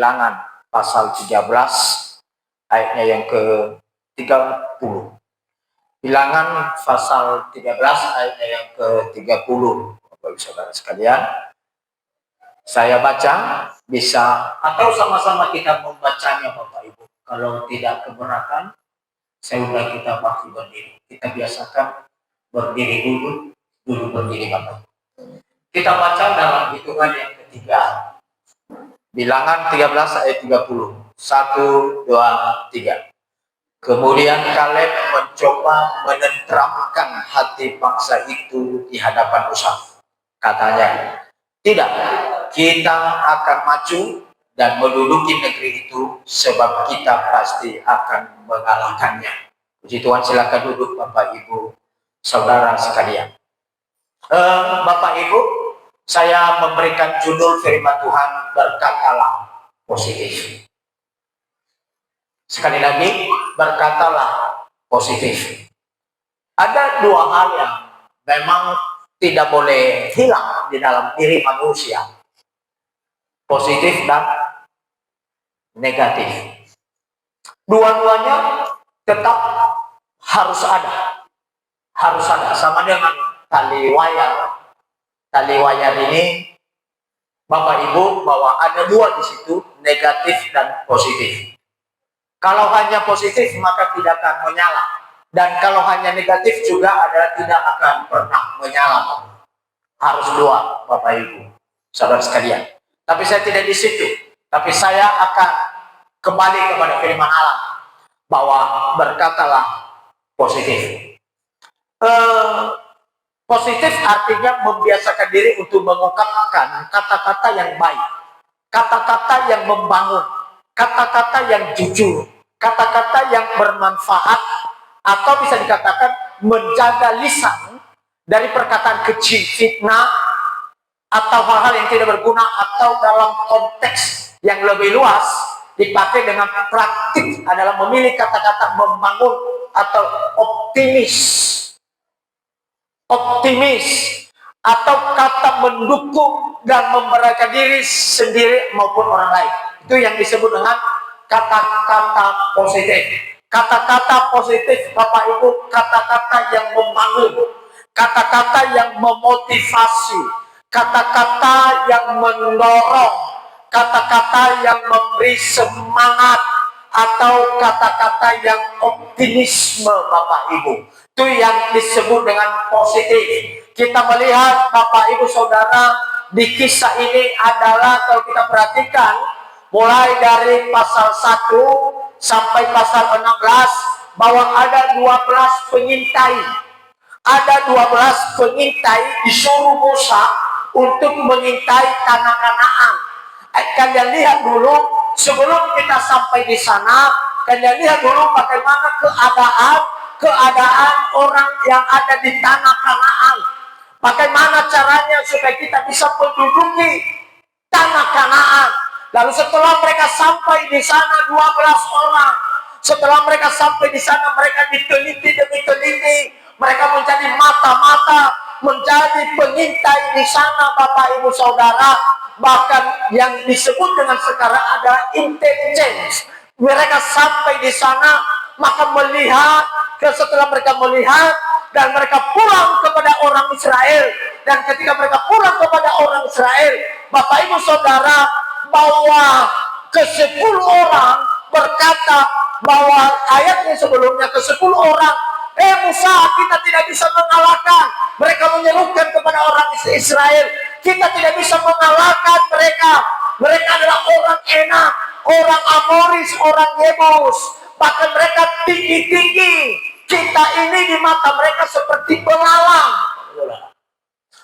Bilangan pasal 13 ayatnya yang ke-30. Bilangan pasal 13 ayatnya yang ke-30. Bapak Ibu Saudara sekalian, saya baca, bisa atau sama-sama kita membacanya Bapak Ibu. Kalau tidak keberatan, saya undang kita waktu berdiri. Kita biasakan berdiri dulu berdiri Bapak Ibu. Kita baca dalam hitungan yang ketiga. Bilangan 13 ayat 30. 1, 2, 3. Kemudian Kaleb mencoba menenteramkan hati bangsa itu di hadapan Usaf. Katanya, tidak, kita akan maju dan menduduki negeri itu sebab kita pasti akan mengalahkannya. Puji Tuhan, silakan duduk Bapak Ibu Saudara sekalian. Bapak Ibu, saya memberikan judul firman Tuhan, berkatalah positif. Sekali lagi, berkatalah positif. Ada dua hal yang memang tidak boleh hilang di dalam diri manusia. Positif dan negatif. Dua-duanya tetap harus ada. Harus ada. Sama dengan tali wayar. Tali wayar ini, Bapak Ibu, bahwa ada dua di situ, negatif dan positif. Kalau hanya positif maka tidak akan menyala, dan kalau hanya negatif juga adalah tidak akan pernah menyala. Harus dua, Bapak Ibu Saudara sekalian. Tapi saya tidak di situ, tapi saya akan kembali kepada firman Allah bahwa berkatalah positif. Positif artinya membiasakan diri untuk mengungkapkan kata-kata yang baik, kata-kata yang membangun, kata-kata yang jujur, kata-kata yang bermanfaat, atau bisa dikatakan menjaga lisan dari perkataan kecil, fitnah, atau hal-hal yang tidak berguna, atau dalam konteks yang lebih luas dipakai dengan praktik adalah memilih kata-kata membangun atau optimis, atau kata mendukung dan memberanikan diri sendiri maupun orang lain. Itu yang disebut dengan kata-kata positif. Kata-kata positif, Bapak Ibu, kata-kata yang membangun, kata-kata yang memotivasi, kata-kata yang mendorong, kata-kata yang memberi semangat, atau kata-kata yang optimisme, Bapak Ibu. Itu yang disebut dengan positif. Kita melihat Bapak Ibu Saudara, di kisah ini adalah kalau kita perhatikan mulai dari pasal 1 sampai pasal 16 bahwa ada 12 pengintai. Ada 12 pengintai disuruh Musa untuk mengintai tanah Kanaan. Kalian lihat dulu sebelum kita sampai di sana, kalian lihat dulu bagaimana keadaan orang yang ada di tanah Kanaan. Bagaimana caranya supaya kita bisa menduduki tanah Kanaan. Lalu setelah mereka sampai di sana 12 orang, setelah mereka sampai di sana mereka diteliti demi teliti, mereka menjadi mata-mata, menjadi pengintai di sana Bapak Ibu Saudara. Bahkan yang disebut dengan sekarang ada intelligence. Mereka sampai di sana, maka melihat, setelah mereka melihat dan mereka pulang kepada orang Israel. Dan ketika mereka pulang kepada orang Israel, Bapak Ibu Saudara, bahwa ke-10 orang berkata bahwa ayatnya sebelumnya ke-10 orang, Musa, kita tidak bisa mengalahkan. Mereka menyerukan kepada orang Israel, kita tidak bisa mengalahkan mereka. Mereka adalah orang enak, orang Amoris, orang Yebus. Bahkan mereka tinggi-tinggi. Kita ini di mata mereka seperti belalang.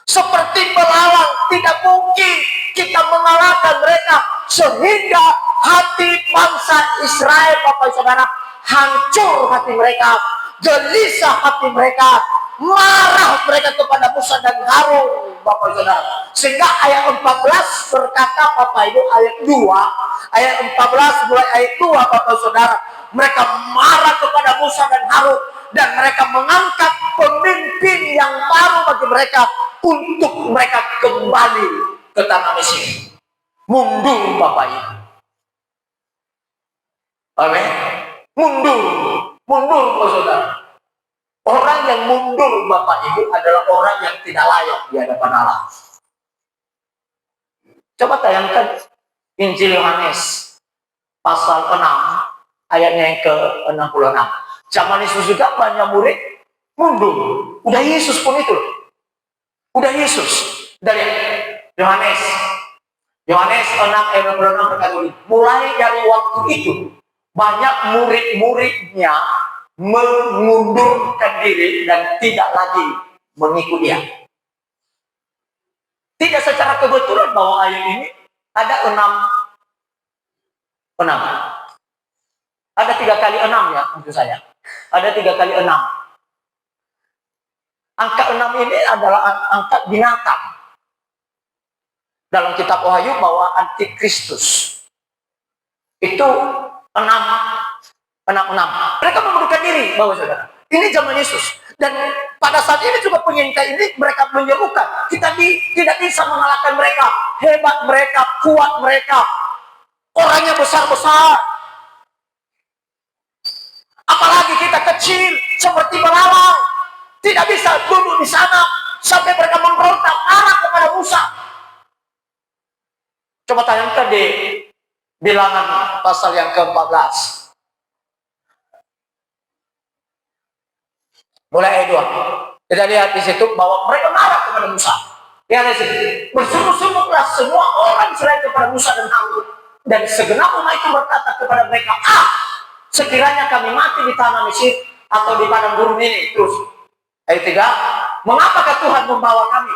Seperti belalang, tidak mungkin kita mengalahkan mereka. Sehingga hati bangsa Israel, Bapak Saudara, hancur hati mereka, gelisah hati mereka, marah mereka kepada Musa dan Harun, Bapak Saudara. Sehingga ayat 14 berkata, Bapak Ibu, ayat 2, ayat 14 mulai ayat 2, Bapak Saudara, mereka marah kepada Musa dan Harun, dan mereka mengangkat pemimpin yang baru bagi mereka untuk mereka kembali ke tanah Mesir. Mundur Bapak Ibu. Amin. Mundur, mundur saudara. Orang yang mundur Bapak Ibu adalah orang yang tidak layak di hadapan Allah. Coba tayangkan Injil Yohanes pasal 6 ayatnya yang ke-66. Zaman Yesus juga banyak murid mundur. Udah Yesus pun itu. Udah Yesus. Dari Yohanes 6 ayat 66 berkata, mulai dari waktu itu banyak murid-muridnya mengundurkan diri dan tidak lagi mengikuti dia. Tidak secara kebetulan bahwa ayat ini ada 6. Ada 3 kali 6 ya maksud saya. Ada 3 kali 6. Angka 6 ini adalah angka binatang. Dalam kitab Wahyu bahwa antikristus itu 6. Mereka mengundurkan diri, Bapak Saudara. Ini zaman Yesus. Dan pada saat ini juga penyintai ini mereka menyerukan. Kita tidak bisa mengalahkan mereka. Hebat mereka, kuat mereka. Orangnya besar-besar. Apalagi kita kecil, seperti belalang. Tidak bisa duduk di sana. Sampai mereka memberontak marah kepada Musa. Coba tayangkan di Bilangan pasal yang ke-14. Mulai ayat 2. Kita lihat di situ bahwa mereka marah kepada Musa. Lihat di sini. Bersungguh-sungguhlah semua orang Israel kepada Musa dan Harun. Dan segenap umat itu berkata kepada mereka, sekiranya kami mati di tanah Mesir atau di padang gurun ini. Terus ayat 3. Mengapakah Tuhan membawa kami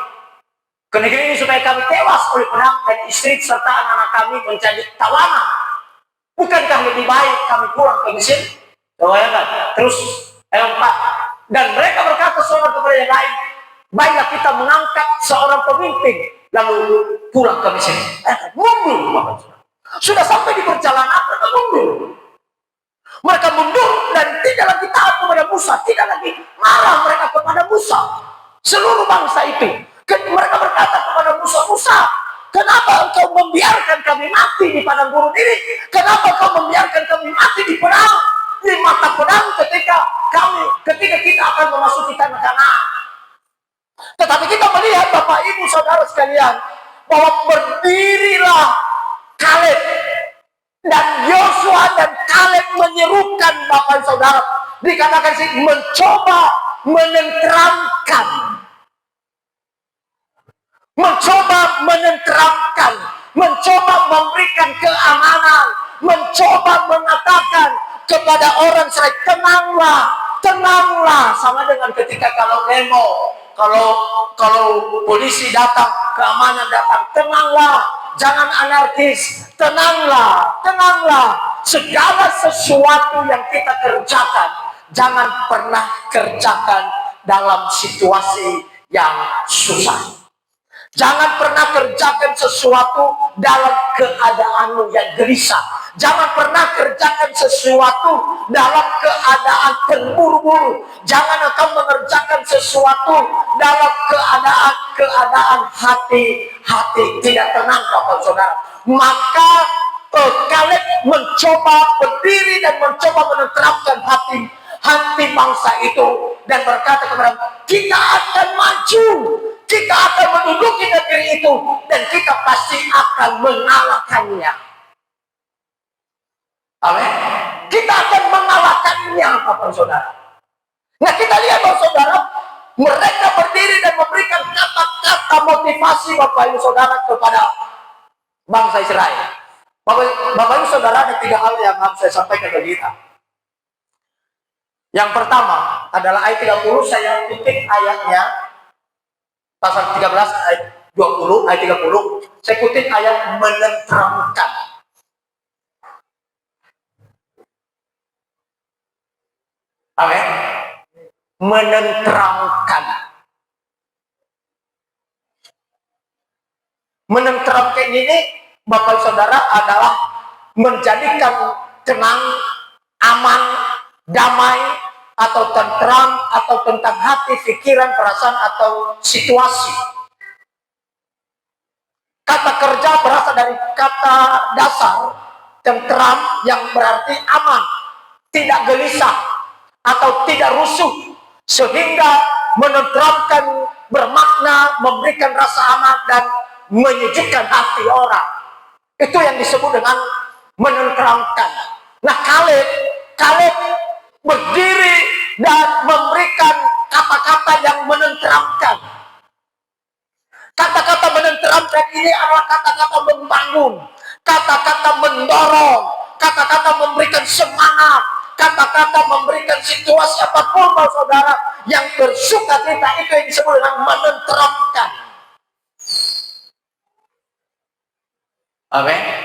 ke negeri ini supaya kami tewas oleh perang dan istri serta anak-anak kami menjadi tawanan? Bukankah lebih baik kami pulang ke Mesir? Bayangkan. Terus ayat 4. Dan mereka berkata seorang kepada yang lain, baiklah kita mengangkat seorang pemimpin lalu pulang ke Mesir. Mundur, Bapak Saudara. Sudah sampai di perjalanan mereka mundur. Mereka mundur dan tidak lagi taat kepada Musa, tidak lagi marah mereka kepada Musa. Seluruh bangsa itu, mereka berkata kepada Musa, Musa, kenapa engkau membiarkan kami mati di padang gurun ini? Kenapa engkau membiarkan kami mati di perang? Di mata perang ketika kita akan memasuki tanah Kanaan. Tetapi kita melihat Bapak Ibu Saudara sekalian bahwa berdirilah Kaleb dan Yosua dan Kaleb menyerukan Bapak Saudara, dikatakan sih mencoba menenteramkan, mencoba memberikan keamanan, mencoba mengatakan kepada orang Israel, tenanglah, sama dengan ketika kalau demo, kalau polisi datang, keamanan datang, tenanglah, jangan anarkis, tenanglah. Segala sesuatu yang kita kerjakan, jangan pernah kerjakan dalam situasi yang susah. Jangan pernah kerjakan sesuatu dalam keadaanmu yang gelisah. Jangan pernah kerjakan sesuatu dalam keadaan terburu-buru. Jangan engkau mengerjakan sesuatu dalam keadaan hati tidak tenang, Bapak Saudara. Maka Kaleb mencoba berdiri dan mencoba menenteramkan hati bangsa itu dan berkata kepada mereka, kita akan maju, kita akan menduduki negeri itu dan kita pasti akan mengalahkannya. Amin. Kita akan mengalahkannya, Bapak Saudara. Nah, kita lihat Bapak Saudara, mereka berdiri dan memberikan kata-kata motivasi Bapak Ibu Saudara kepada bangsa Israel. Bapak Ibu Saudara, ada 3 hal yang harus saya sampaikan ke kita. Yang pertama adalah ayat 30, saya kutip ayatnya pasal 13 ayat 20, ayat 30. Saya kutip ayat menenteramkan. Amin. Menenteramkan. Menenteramkan ini Bapak Saudara adalah menjadikan tenang, aman, damai, atau tentram, atau tentang hati, pikiran, perasaan, atau situasi. Kata kerja berasal dari kata dasar Tentram yang berarti aman, tidak gelisah atau tidak rusuh, sehingga menenteramkan bermakna memberikan rasa aman dan menyejukkan hati orang. Itu yang disebut dengan menenteramkan. Nah, Kaleb berdiri dan memberikan kata-kata yang menenteramkan. Kata-kata menenteramkan ini adalah kata-kata membangun, kata-kata mendorong, kata-kata memberikan semangat, kata-kata memberikan situasi apapun saudara yang bersuka cita, itu yang disebut dengan menenteramkan. Amin.